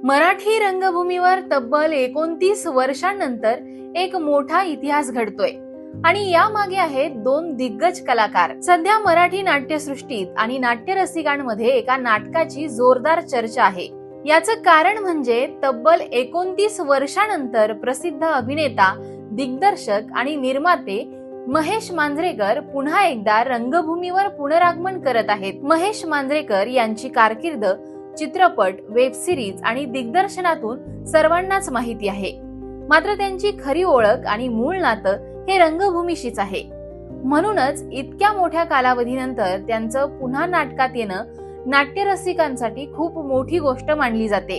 मराठी रंगभूमीवर तब्बल 29 वर्षांनंतर एक मोठा इतिहास घडतोय आणि यामागे आहेत दोन दिग्गज कलाकार. सध्या मराठी नाट्यसृष्टीत आणि नाट्यरसिकांमध्ये एका नाटकाची जोरदार चर्चा आहे. याचं कारण म्हणजे तब्बल 29 वर्षांनंतर प्रसिद्ध अभिनेता, दिग्दर्शक आणि निर्माते महेश मांजरेकर पुन्हा एकदा रंगभूमीवर पुनरागमन करत आहेत. महेश मांजरेकर यांची कारकीर्द चित्रपट, वेब सिरीज आणि दिग्दर्शनातून सर्वांनाच माहिती आहे. मात्र त्यांची खरी ओळख आणि मूळ नातं हे रंगभूमीशीच आहे. म्हणूनच इतक्या मोठ्या कालावधीनंतर त्यांचं पुन्हा नाटकात येणं नाट्यरसिकांसाठी खूप मोठी गोष्ट मानली जाते.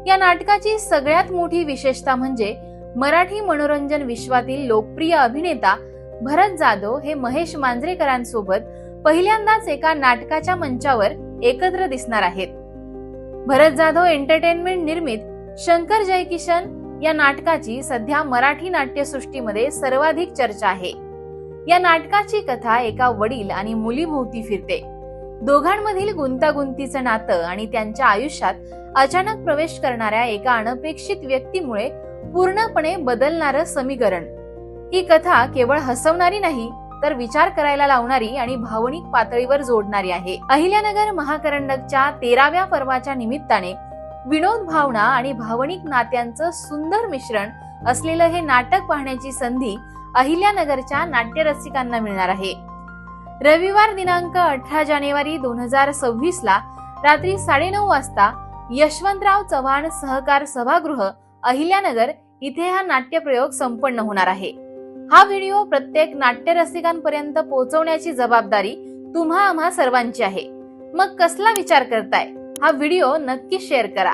या नाटकाची सगळ्यात मोठी विशेषता म्हणजे मराठी मनोरंजन विश्वातील लोकप्रिय अभिनेता भरत जाधव हे महेश मांजरेकरांसोबत पहिल्यांदाच एका नाटकाच्या मंचावर एकत्र दिसणार आहेत. भरत जाधव एंटरटेनमेंट निर्मित शंकर जयकिशन या नाटकाची सध्या मराठी नाट्यसृष्टीमध्ये सर्वाधिक चर्चा आहे. या नाटकाची कथा एका वडील आणि मुलीभोवती फिरते. दोघांमधील गुंतागुंतीचं नातं आणि त्यांच्या आयुष्यात अचानक प्रवेश करणाऱ्या एका अनपेक्षित व्यक्तीमुळे पूर्णपणे बदलणारं समीकरण. ही कथा केवळ हसवणारी नाही तर विचार करायला लावणारी आणि भावनिक पातळीवर जोडणारी आहे. अहिल्यानगर महाकरंडकच्या 13व्या पर्वाच्या निमित्ताने विनोद, भावना आणि भावनिक नात्यांचं सुंदर मिश्रण असलेलं हे नाटक पाहण्याची संधी अहिल्यानगरच्या नाट्यरसिकांना मिळणार आहे. रविवार दिनांक 18 जानेवारी 2026 ला रात्री 9:30 वाजता यशवंतराव चव्हाण सहकार सभागृह अहिल्यानगर इथे हा नाट्यप्रयोग संपन्न होणार आहे. हा व्हिडिओ प्रत्येक नाट्यरसिकांपर्यंत पोहोचवण्याची जबाबदारी तुम्हा आम्हा सर्वांची आहे. मग कसला विचार करताय? हा व्हिडिओ नक्की शेअर करा.